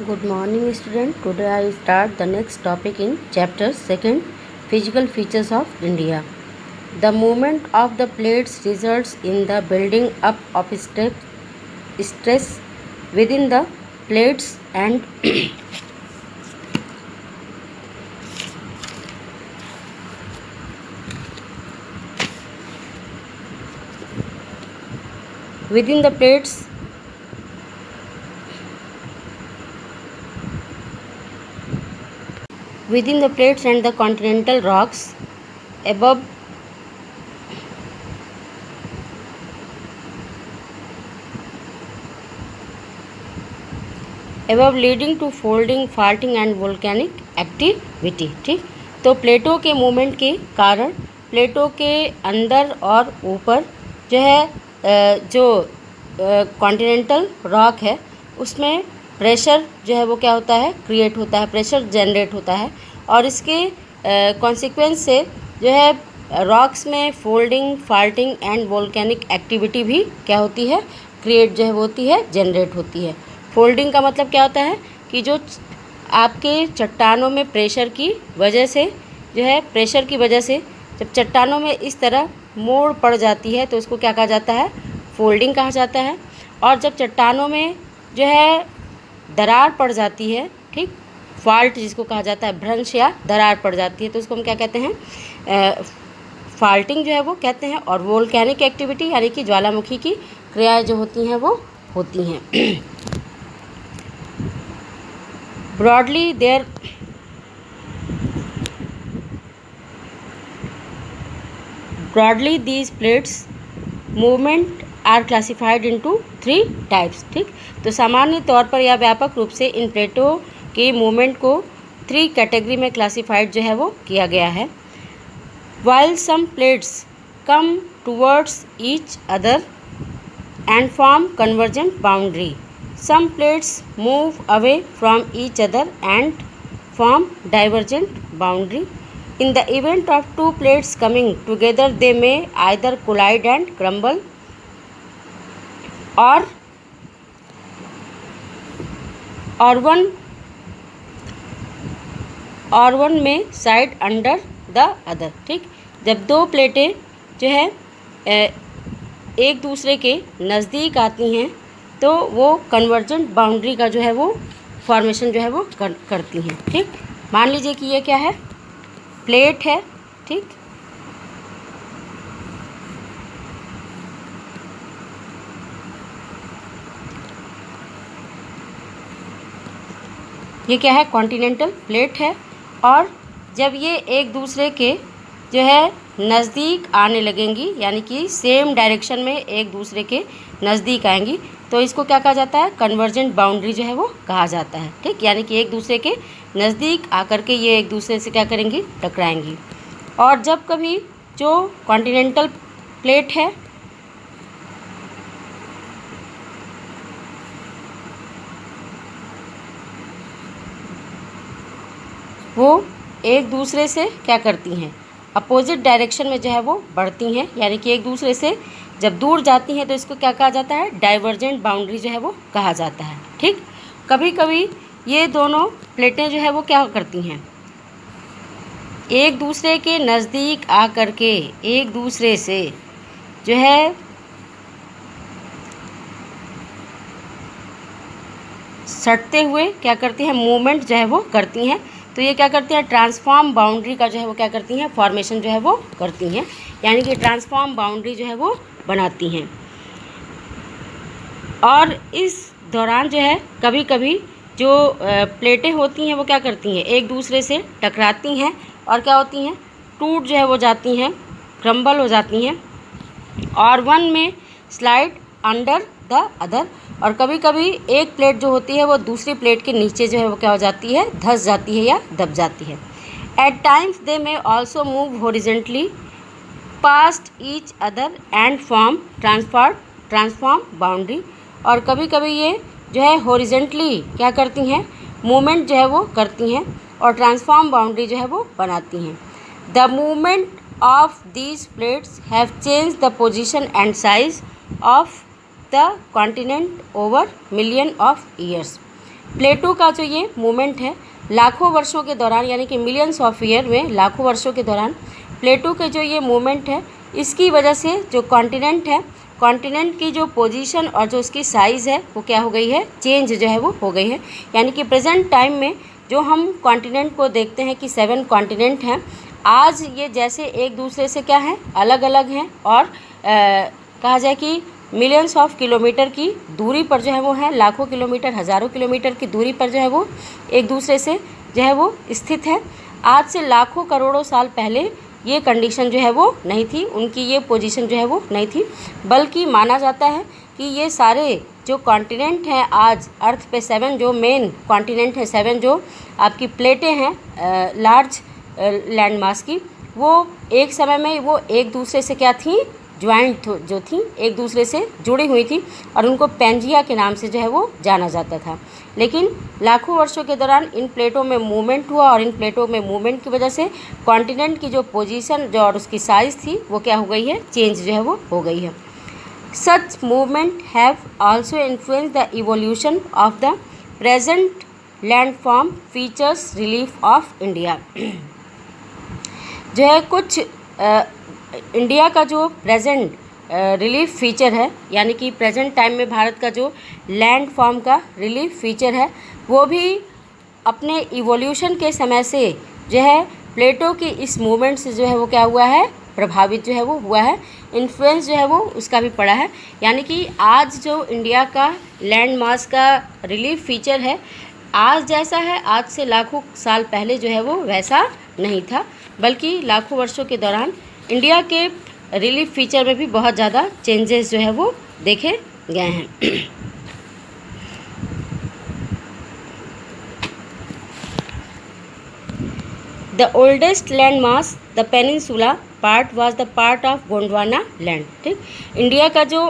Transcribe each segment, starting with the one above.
Good morning, student. Today I start the next topic in chapter 2, Physical Features of India. The movement of the plates results in the building up of stress within the plates and within the plates and the continental rocks above leading to folding, faulting and volcanic activity. ठीक, तो प्लेटों के movement के कारण प्लेटों के अंदर और ऊपर जो है जो कॉन्टिनेंटल रॉक है उसमें प्रेशर जो है वो क्या होता है, क्रिएट होता है, प्रेशर जनरेट होता है और इसके कॉन्सिक्वेंस से जो है रॉक्स में फोल्डिंग, फाल्टिंग एंड वोल्केनिक एक्टिविटी भी क्या होती है, क्रिएट जो है वो होती है, जनरेट होती है। फोल्डिंग का मतलब क्या होता है कि जो आपके चट्टानों में प्रेशर की वजह से जो है, प्रेशर की वजह से जब चट्टानों में इस तरह मोड़ पड़ जाती है तो उसको क्या कहा जाता है, फोल्डिंग कहा जाता है। और जब चट्टानों में जो है दरार पड़ जाती है, ठीक, फॉल्ट जिसको कहा जाता है, भ्रंश या दरार पड़ जाती है तो उसको हम क्या कहते हैं, फॉल्टिंग जो है वो कहते हैं। और वोल्केनिक एक्टिविटी यानी कि ज्वालामुखी की क्रियाएं जो होती हैं वो होती हैं। Broadly these plates movement are classified into 3 types। ठीक, तो सामान्य तौर पर या व्यापक रूप से इन प्लेटों के मूवमेंट को 3 कैटेगरी में क्लासिफाइड जो है वो किया गया है। While some plates come towards each other and form convergent boundary, some plates move away from each other and form divergent boundary. In the event of 2 plates coming together, they may either collide and crumble or one may side under the other। ठीक, जब 2 प्लेटें जो है एक दूसरे के नज़दीक आती हैं तो वो कन्वर्जेंट बाउंड्री का जो है वो फॉर्मेशन जो है वो करती हैं। ठीक, मान लीजिए कि ये क्या है, प्लेट है, ठीक, ये क्या है, कॉन्टिनेंटल प्लेट है और जब ये एक दूसरे के जो है नज़दीक आने लगेंगी यानी कि सेम डायरेक्शन में एक दूसरे के नज़दीक आएंगी तो इसको क्या कहा जाता है, कन्वर्जेंट बाउंड्री जो है वो कहा जाता है। ठीक, यानी कि एक दूसरे के नज़दीक आकर के ये एक दूसरे से क्या करेंगी, टकराएंगी। और जब कभी जो कॉन्टिनेंटल प्लेट है वो एक दूसरे से क्या करती हैं, अपोजिट डायरेक्शन में जो है वो बढ़ती हैं यानी कि एक दूसरे से जब दूर जाती हैं तो इसको क्या कहा जाता है, डाइवर्जेंट बाउंड्री जो है वो कहा जाता है। ठीक, कभी कभी ये दोनों प्लेटें जो है वो क्या करती हैं, एक दूसरे के नज़दीक आकर के एक दूसरे से जो है सटते हुए क्या करती हैं, मूवमेंट जो है वो करती हैं। तो ये क्या करती हैं, ट्रांसफॉर्म बाउंड्री का जो है वो क्या करती हैं, फॉर्मेशन जो है वो करती हैं यानी कि ट्रांसफॉर्म बाउंड्री जो है वो बनाती हैं। और इस दौरान जो है कभी कभी जो प्लेटें होती हैं वो क्या करती हैं, एक दूसरे से टकराती हैं और क्या होती हैं, टूट जो है वो जाती हैं, क्रम्बल हो जाती हैं और वन में स्लाइड अंडर द अदर। और कभी कभी एक प्लेट जो होती है वो दूसरी प्लेट के नीचे जो है वो क्या हो जाती है, धंस जाती है या दब जाती है। एट टाइम्स दे में also move horizontally past each other and form transform boundary. और कभी कभी ये जो है हॉरिजेंटली क्या करती हैं, मूवमेंट जो है वो करती हैं और ट्रांसफॉर्म बाउंड्री जो है वो बनाती हैं। The movement of these plates have change the position and size of the continent over million of years. प्लेटो का जो ये मूवमेंट है लाखों वर्षों के दौरान, यानी कि मिलियंस ऑफ ईयर में, लाखों वर्षों के दौरान प्लेटो के जो ये मूवमेंट है, इसकी वजह से जो कॉन्टिनेंट है, कॉन्टिनेंट की जो पोजीशन और जो उसकी साइज़ है वो क्या हो गई है, चेंज जो है वो हो गई है। यानी कि प्रेजेंट टाइम में जो हम कॉन्टिनेंट को देखते हैं कि 7 कॉन्टिनेंट हैं, आज ये जैसे एक दूसरे से क्या है, अलग अलग हैं और कहा जाए कि मिलियंस ऑफ किलोमीटर की दूरी पर जो है वो है, लाखों किलोमीटर, हज़ारों किलोमीटर की दूरी पर जो है वो एक दूसरे से जो है वो स्थित है। आज से लाखों करोड़ों साल पहले ये कंडीशन जो है वो नहीं थी, उनकी ये पोजीशन जो है वो नहीं थी, बल्कि माना जाता है कि ये सारे जो कॉन्टिनेंट हैं आज अर्थ पे, 7 जो मेन कॉन्टिनेंट हैं, 7 जो आपकी प्लेटें हैं लार्ज लैंड मास की, वो एक समय में वो एक दूसरे से क्या थी, ज्वाइंट जो थी, एक दूसरे से जुड़ी हुई थी और उनको पेंजिया के नाम से जो है वो जाना जाता था। लेकिन लाखों वर्षों के दौरान इन प्लेटों में मूवमेंट हुआ और इन प्लेटों में मूवमेंट की वजह से कॉन्टिनेंट की जो पोजीशन जो और उसकी साइज़ थी वो क्या हो गई है, चेंज जो है वो हो गई है। Such movement have also influence the evolution of the present landform features relief of India. जो है कुछ इंडिया का जो प्रेजेंट रिलीफ फीचर है, यानी कि प्रेजेंट टाइम में भारत का जो लैंड फॉर्म का रिलीफ फीचर है, वो भी अपने इवोल्यूशन के समय से जो है प्लेटो की इस मूवमेंट से जो है वो क्या हुआ है, प्रभावित जो है वो हुआ है, इन्फ्लुएंस जो है वो उसका भी पड़ा है। यानी कि आज जो इंडिया का लैंड मास का रिलीफ फीचर है, आज जैसा है, आज से लाखों साल पहले जो है वो वैसा नहीं था, बल्कि लाखों वर्षों के दौरान इंडिया के रिलीफ फीचर में भी बहुत ज़्यादा चेंजेस जो है वो देखे गए हैं। The oldest land mass the peninsula part was the part of Gondwana land. ठीक, इंडिया का जो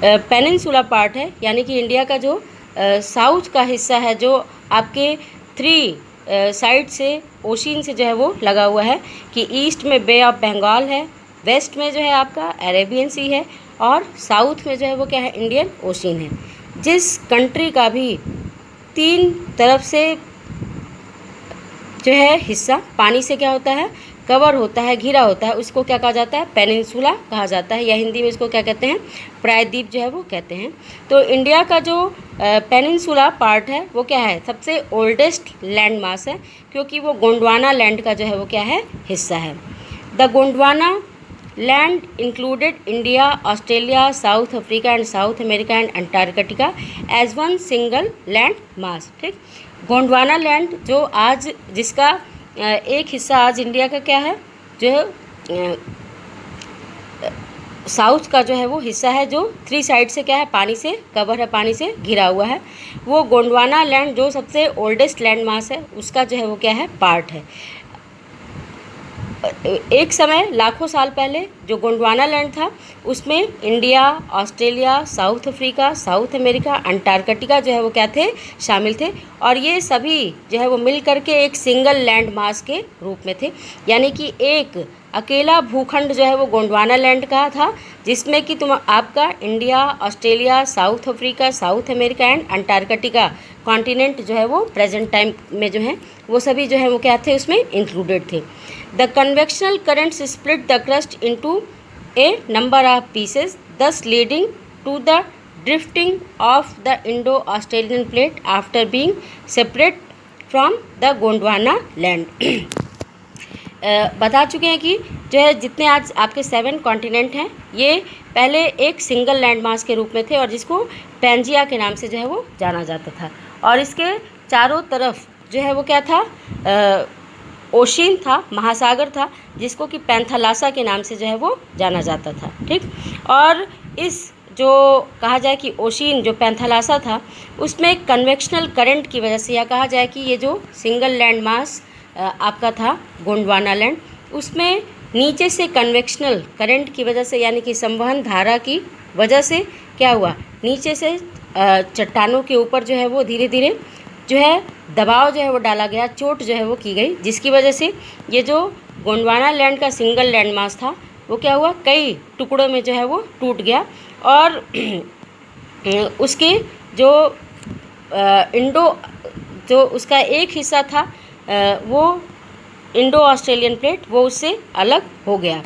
पेनिनसुला पार्ट है, यानी कि इंडिया का जो साउथ का हिस्सा है, जो आपके 3 साइड से ओशियन से जो है वो लगा हुआ है, कि ईस्ट में बे ऑफ बंगाल है, वेस्ट में जो है आपका अरेबियन सी है और साउथ में जो है वो क्या है, इंडियन ओशियन है। जिस कंट्री का भी 3 तरफ से जो है हिस्सा पानी से क्या होता है, कवर होता है, घिरा होता है, उसको क्या कहा जाता है, पेनिनसुला कहा जाता है, या हिंदी में इसको क्या कहते हैं, प्रायद्वीप जो है वो कहते हैं। तो इंडिया का जो पेनिनसुला पार्ट है वो क्या है, सबसे ओल्डेस्ट लैंड मास है, क्योंकि वो गोंडवाना लैंड का जो है वो क्या है, हिस्सा है। The Gondwana land included India, Australia, South Africa and South America and Antarctica as one single land mass. ठीक, गोंडवाना लैंड जो आज जिसका एक हिस्सा आज इंडिया का क्या है, जो साउथ का जो है वो हिस्सा है, जो 3 साइड से क्या है, पानी से कवर है, पानी से घिरा हुआ है, वो गोंडवाना लैंड जो सबसे ओल्डेस्ट लैंड मास है उसका जो है वो क्या है, पार्ट है। एक समय लाखों साल पहले जो गोंडवाना लैंड था उसमें India, Australia, South Africa, south America, Antarctica जो है वो क्या थे, शामिल थे, और ये सभी जो है वो मिल करके एक सिंगल लैंड मास के रूप में थे। यानी कि एक अकेला भूखंड जो है वो गोंडवाना लैंड का था, जिसमें कि आपका India, Australia, South Africa, south America and Antarctica continent जो है वो प्रेजेंट टाइम में जो है वो सभी जो है वो क्या थे, उसमें इंक्लूडेड थे। The convectional currents split the crust into a number of pieces, thus leading to the drifting of the Indo Australian plate after being separate from the Gondwana land. बता चुके हैं कि जो है जितने आज आपके 7 कॉन्टिनेंट हैं, ये पहले एक सिंगल लैंड मास के रूप में थे और जिसको पेंजिया के नाम से जो है वो जाना जाता था, और इसके चारों तरफ जो है वो क्या था, ओशियन था, महासागर था, जिसको कि पैंथालासा के नाम से जो है वो जाना जाता था। ठीक, और इस जो कहा जाए कि ओशियन जो पैंथालासा था उसमें कन्वेक्शनल करंट की वजह से, या कहा जाए कि ये जो सिंगल लैंड मास आपका था गोंडवाना लैंड, उसमें नीचे से कन्वेक्शनल करंट की वजह से, यानी कि संवहन धारा की वजह से क्या हुआ, नीचे से चट्टानों के ऊपर जो है वो धीरे धीरे जो है दबाव जो है वो डाला गया, चोट जो है वो की गई, जिसकी वजह से ये जो गोंडवाना लैंड का सिंगल लैंड मास था वो क्या हुआ, कई टुकड़ों में जो है वो टूट गया, और उसके जो इंडो जो उसका एक हिस्सा था वो इंडो ऑस्ट्रेलियन प्लेट वो उससे अलग हो गया,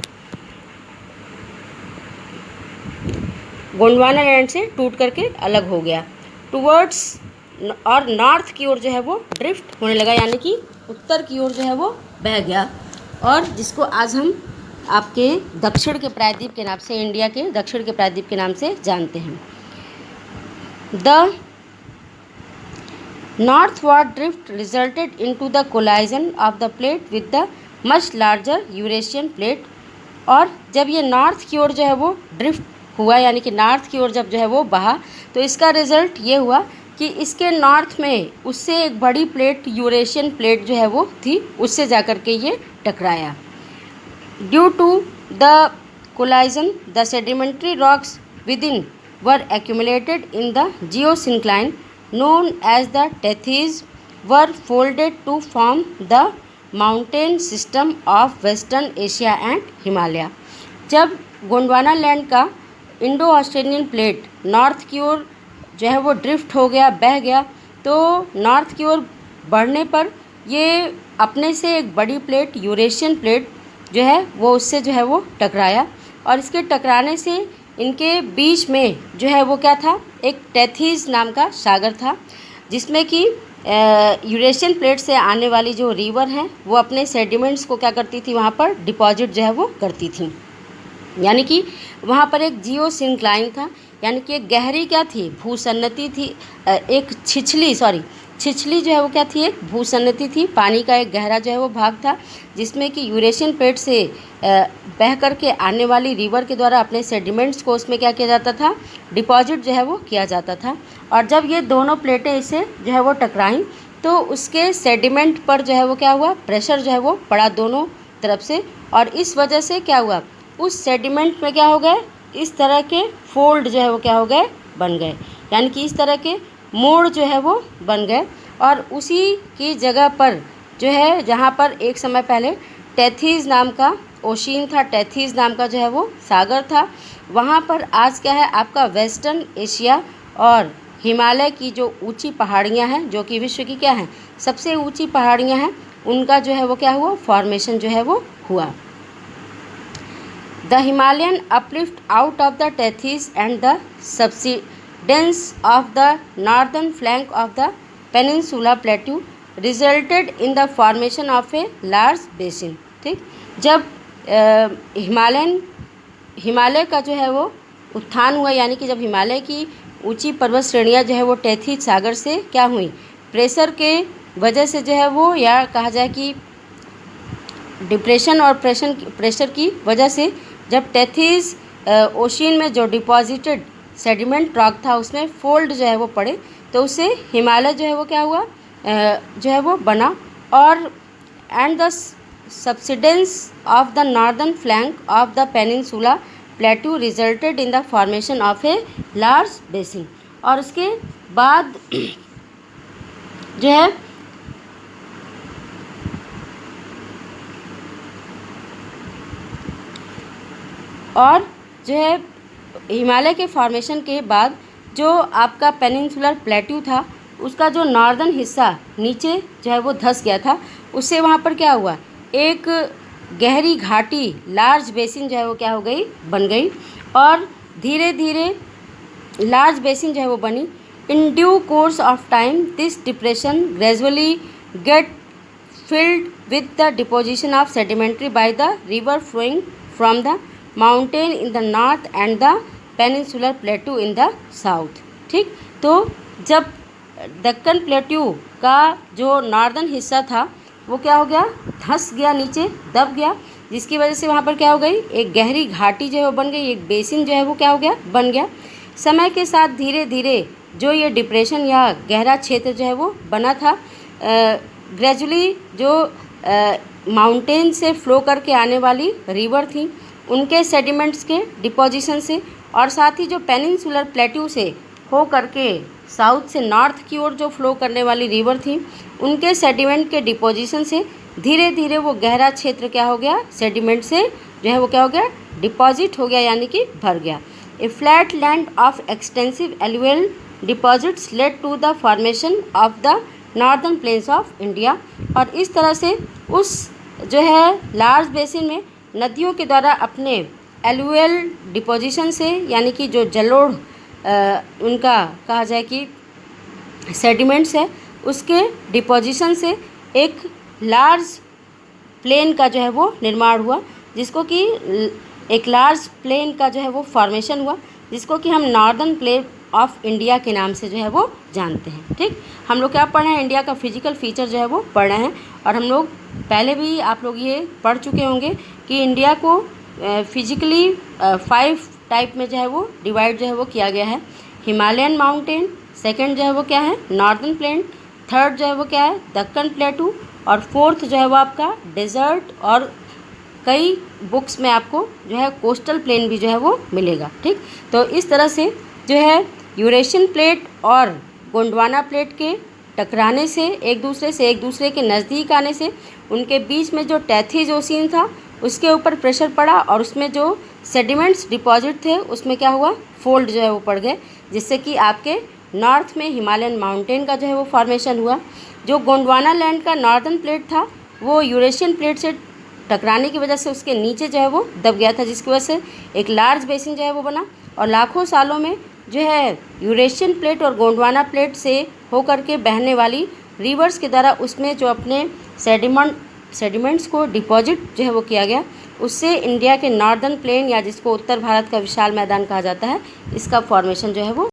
गोंडवाना लैंड से टूट करके अलग हो गया। टूवर्ड्स और नॉर्थ की ओर जो है वो ड्रिफ्ट होने लगा, यानी कि उत्तर की ओर जो है वो बह गया, और जिसको आज हम आपके दक्षिण के प्रायद्वीप के नाम से, इंडिया के दक्षिण के प्रायद्वीप के नाम से जानते हैं। The northward drift resulted into the collision of the plate with the much larger Eurasian plate। और जब ये नॉर्थ की ओर जो है वो ड्रिफ्ट हुआ, यानी कि नॉर्थ की ओर जब जो है वो बहा, तो इसका रिज़ल्ट ये हुआ कि इसके नॉर्थ में उससे एक बड़ी प्लेट, यूरेशियन प्लेट जो है वो थी, उससे जा कर के ये टकराया। Due to the collision the sedimentary rocks within were accumulated in the geosyncline known as the Tethys were folded to form the mountain system of Western Asia and Himalaya। जब गोंडवाना लैंड का इंडो ऑस्ट्रेलियन प्लेट नॉर्थ की ओर जो है वो drift हो गया, बह गया, तो नॉर्थ की ओर बढ़ने पर ये अपने से एक बड़ी प्लेट, यूरेशियन प्लेट जो है वो उससे जो है वो टकराया, और इसके टकराने से इनके बीच में जो है वो क्या था, एक टेथीज नाम का सागर था, जिसमें कि यूरेशियन प्लेट से आने वाली जो रिवर हैं वो अपने सेडिमेंट्स को क्या करती थी, वहाँ पर डिपॉजिट जो है वो करती थी। यानी कि वहाँ पर एक जियो सिंक्लाइन था, यानी कि एक गहरी क्या थी, भूसन्नति थी, एक छिछली जो है वो क्या थी, एक भूसन्नति थी, पानी का एक गहरा जो है वो भाग था, जिसमें कि यूरेशियन प्लेट से बह कर के आने वाली रिवर के द्वारा अपने सेडिमेंट्स को उसमें क्या किया जाता था, डिपॉजिट जो है वो किया जाता था। और जब ये दोनों प्लेटें इसे जो है वो टकराईं, तो उसके सेडिमेंट पर जो है वो क्या हुआ, प्रेशर जो है वो पड़ा दोनों तरफ से, और इस वजह से क्या हुआ, उस सेडिमेंट में क्या हो गए, इस तरह के फोल्ड जो है वो क्या हो गए, बन गए, यानी कि इस तरह के मोड़ जो है वो बन गए। और उसी की जगह पर जो है, जहाँ पर एक समय पहले टेथीज नाम का ओशियन था, टेथीज नाम का जो है वो सागर था, वहाँ पर आज क्या है, आपका वेस्टर्न एशिया और हिमालय की जो ऊंची पहाड़ियाँ हैं, जो कि विश्व की क्या हैं, सबसे ऊंची पहाड़ियाँ हैं, उनका जो है वो क्या हुआ, फॉर्मेशन जो है वो हुआ। The Himalayan uplift out of the Tethys and the subsidence of the northern flank of the peninsula plateau resulted in the formation of a large basin। ठीक, जब हिमालय का जो है वो उत्थान हुआ, यानी कि जब हिमालय की ऊंची पर्वत श्रेणियाँ जो है वो टेथीज सागर से क्या हुई, प्रेशर के वजह से जो है वो, या कहा जाए कि डिप्रेशन और प्रेशर की वजह से, जब टेथीज ओशियन में जो डिपॉजिटेड सेडिमेंट रॉक था उसमें फोल्ड जो है वो पड़े, तो उससे हिमालय जो है वो क्या हुआ, जो है वो बना। और and the subsidence of the northern flank of the peninsula प्लेटू resulted in the formation of a large basin. और उसके बाद जो है हिमालय के फॉर्मेशन के बाद जो आपका पेनिनसुलर प्लेट्यू था, उसका जो नॉर्दर्न हिस्सा नीचे जो है वो धंस गया था, उससे वहाँ पर क्या हुआ, एक गहरी घाटी, लार्ज बेसिन जो है वो क्या हो गई, बन गई, और धीरे धीरे लार्ज बेसिन जो है वो बनी। In due course of time this depression gradually get filled with the deposition of sedimentary by the river flowing from the mountain in the north and the peninsular plateau in the south. ठीक, तो जब Deccan plateau का जो northern हिस्सा था वो क्या हो गया, धंस गया, नीचे दब गया, जिसकी वजह से वहाँ पर क्या हो गई, एक गहरी घाटी जो है वो बन गई, एक बेसिन जो है वो क्या हो गया, बन गया। समय के साथ धीरे धीरे जो ये डिप्रेशन या गहरा क्षेत्र जो है वो बना था, ग्रेजुअली जो माउंटेन से फ्लो करके आने वाली रिवर थी, उनके सेडिमेंट्स के डिपोजिशन से, और साथ ही जो पेनिनसुलर प्लेट्यू से हो करके साउथ से नॉर्थ की ओर जो फ्लो करने वाली रिवर थी, उनके सेडिमेंट के डिपोजिशन से धीरे धीरे वो गहरा क्षेत्र क्या हो गया, सेडिमेंट से जो है वो क्या हो गया, डिपॉजिट हो गया, यानी कि भर गया। A flat land of extensive alluvial deposits led to the formation of the northern plains of India. और इस तरह से उस जो है लार्ज बेसिन में नदियों के द्वारा अपने एलुवियल डिपोजिशन से, यानी कि जो जलोढ़ उनका कहा जाए कि सेडिमेंट्स है, उसके डिपोजिशन से एक लार्ज प्लेन का जो है वो निर्माण हुआ, जिसको कि एक लार्ज प्लेन का जो है वो फॉर्मेशन हुआ, जिसको कि हम नॉर्दर्न प्लेन ऑफ इंडिया के नाम से जो है वो जानते हैं। ठीक, हम लोग क्या पढ़ रहे हैं, इंडिया का फिजिकल फीचर जो है वो पढ़ रहे हैं। और हम लोग पहले भी आप लोग ये पढ़ चुके होंगे कि इंडिया को फिजिकली 5 टाइप में जो है वो डिवाइड जो है वो किया गया है। हिमालयन माउंटेन, सेकंड जो है वो क्या है, नॉर्दर्न प्लेन, थर्ड जो है वो क्या है, दक्कन प्लेटू, और फोर्थ जो है वो आपका डेजर्ट, और कई बुक्स में आपको जो है कोस्टल प्लेन भी जो है वो मिलेगा। ठीक, तो इस तरह से जो है यूरेशियन प्लेट और गोंडवाना प्लेट के टकराने से, एक दूसरे के नज़दीक आने से, उनके बीच में जो टैथीज ओशियन था उसके ऊपर प्रेशर पड़ा, और उसमें जो सेडिमेंट्स डिपॉजिट थे उसमें क्या हुआ, फोल्ड जो है वो पड़ गए, जिससे कि आपके नॉर्थ में हिमालयन माउंटेन का जो है वो फॉर्मेशन हुआ। जो गोंडवाना लैंड का नॉर्दर्न प्लेट था वो यूरेशियन प्लेट से टकराने की वजह से उसके नीचे जो है वो दब गया था, जिसकी वजह से एक लार्ज बेसिन जो है वो बना। और लाखों सालों में जो है यूरेशियन प्लेट और गोंडवाना प्लेट से होकर के बहने वाली रिवर्स के द्वारा उसमें जो अपने सेडिमेंट्स को डिपॉजिट जो है वो किया गया, उससे इंडिया के नॉर्दर्न प्लेन, या जिसको उत्तर भारत का विशाल मैदान कहा जाता है, इसका फॉर्मेशन जो है वो